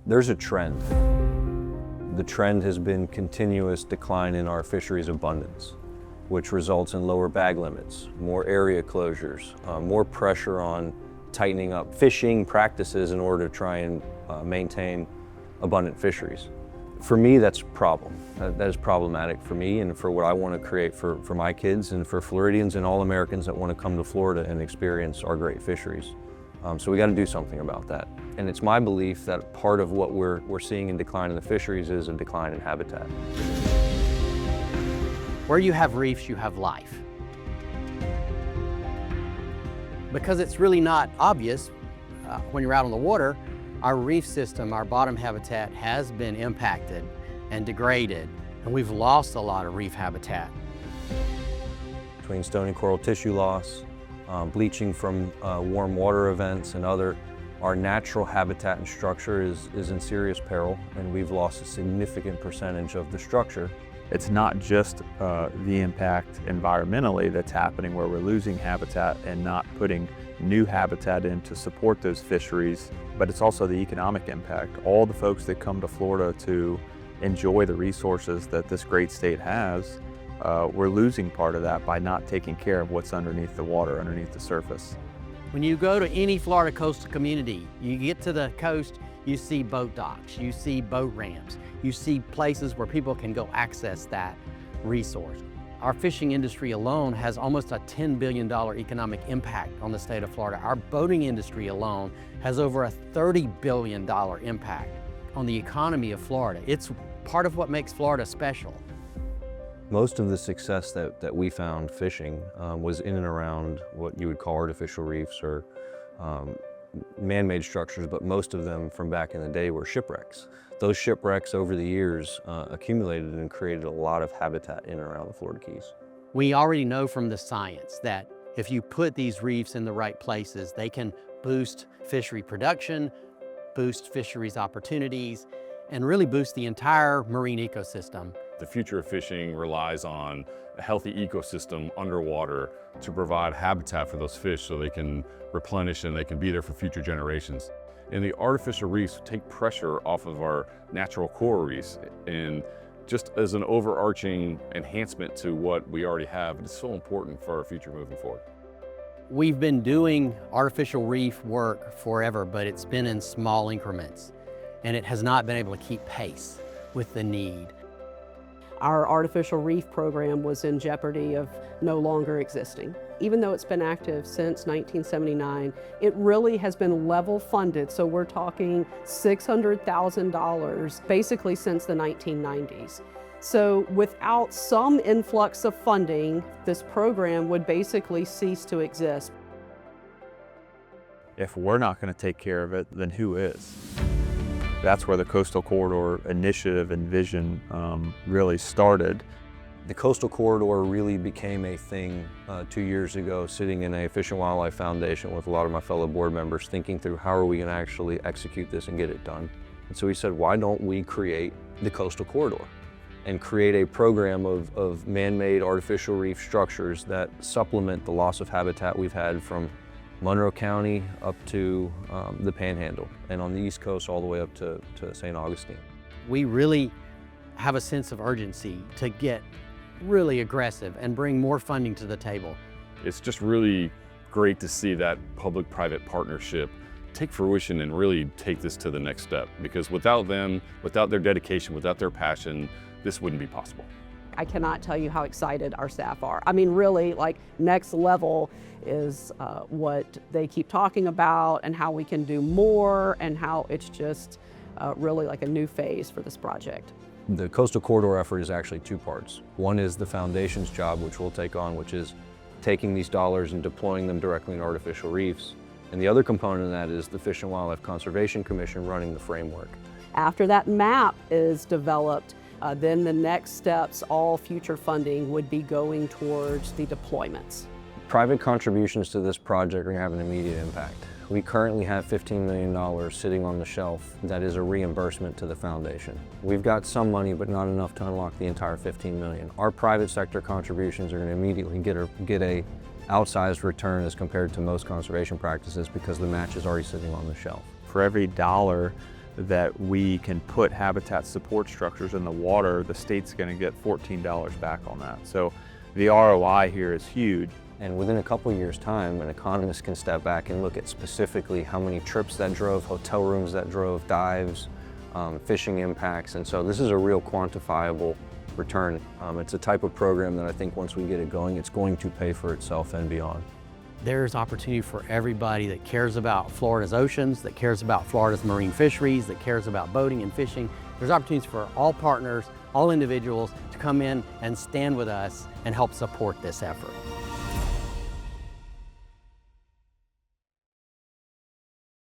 There's a trend. The trend has been continuous decline in our fisheries abundance, which results in lower bag limits, more area closures, more pressure on tightening up fishing practices in order to try and maintain abundant fisheries. For me, that's a problem. That is problematic for me and for what I want to create for my kids and for Floridians and all Americans that want to come to Florida and experience our great fisheries. So we got to do something about that. And it's my belief that part of what we're seeing in decline in the fisheries is a decline in habitat. Where you have reefs, you have life. Because it's really not obvious when you're out on the water, our reef system, our bottom habitat has been impacted and degraded, and we've lost a lot of reef habitat. Between stony coral tissue loss, bleaching from warm water events and our natural habitat and structure is in serious peril, and we've lost a significant percentage of the structure. It's not just the impact environmentally that's happening where we're losing habitat and not putting new habitat in to support those fisheries, but it's also the economic impact. All the folks that come to Florida to enjoy the resources that this great state has, we're losing part of that by not taking care of what's underneath the water, underneath the surface. When you go to any Florida coastal community, you get to the coast, you see boat docks, you see boat ramps, you see places where people can go access that resource. Our fishing industry alone has almost a $10 billion economic impact on the state of Florida. Our boating industry alone has over a $30 billion impact on the economy of Florida. It's part of what makes Florida special. Most of the success that we found fishing was in and around what you would call artificial reefs or man-made structures, but most of them from back in the day were shipwrecks. Those shipwrecks over the years accumulated and created a lot of habitat in and around the Florida Keys. We already know from the science that if you put these reefs in the right places, they can boost fishery production, boost fisheries opportunities, and really boost the entire marine ecosystem. The future of fishing relies on a healthy ecosystem underwater to provide habitat for those fish so they can replenish and they can be there for future generations. And the artificial reefs take pressure off of our natural coral reefs, and just as an overarching enhancement to what we already have, it's so important for our future moving forward. We've been doing artificial reef work forever, but it's been in small increments, and it has not been able to keep pace with the need. Our artificial reef program was in jeopardy of no longer existing. Even though it's been active since 1979, it really has been level funded, so we're talking $600,000 basically since the 1990s. So without some influx of funding, this program would basically cease to exist. If we're not going to take care of it, then who is? That's where the Coastal Corridor initiative and vision really started. The Coastal Corridor really became a thing 2 years ago, sitting in a Fish and Wildlife Foundation with a lot of my fellow board members, thinking through how are we going to actually execute this and get it done. And so we said, why don't we create the Coastal Corridor and create a program of man-made artificial reef structures that supplement the loss of habitat we've had from Monroe County up to the Panhandle, and on the East Coast all the way up to St. Augustine. We really have a sense of urgency to get really aggressive and bring more funding to the table. It's just really great to see that public-private partnership take fruition and really take this to the next step, because without them, without their dedication, without their passion, this wouldn't be possible. I cannot tell you how excited our staff are. I mean, really, like, next level is what they keep talking about and how we can do more and how it's just really like a new phase for this project. The Coastal Corridor effort is actually two parts. One is the foundation's job, which we'll take on, which is taking these dollars and deploying them directly in artificial reefs. And the other component of that is the Fish and Wildlife Conservation Commission running the framework. After that map is developed, then the next steps, all future funding would be going towards the deployments. Private contributions to this project are going to have an immediate impact. We currently have $15 million sitting on the shelf that is a reimbursement to the foundation. We've got some money, but not enough to unlock the entire $15 million. Our private sector contributions are going to immediately get a outsized return as compared to most conservation practices because the match is already sitting on the shelf. For every dollar that we can put habitat support structures in the water, the state's going to get $14 back on that. So the ROI here is huge. And within a couple years' time, an economist can step back and look at specifically how many trips that drove, hotel rooms that drove, dives, fishing impacts. And so this is a real quantifiable return. It's a type of program that I think once we get it going, it's going to pay for itself and beyond. There's opportunity for everybody that cares about Florida's oceans, that cares about Florida's marine fisheries, that cares about boating and fishing. There's opportunities for all partners, all individuals to come in and stand with us and help support this effort.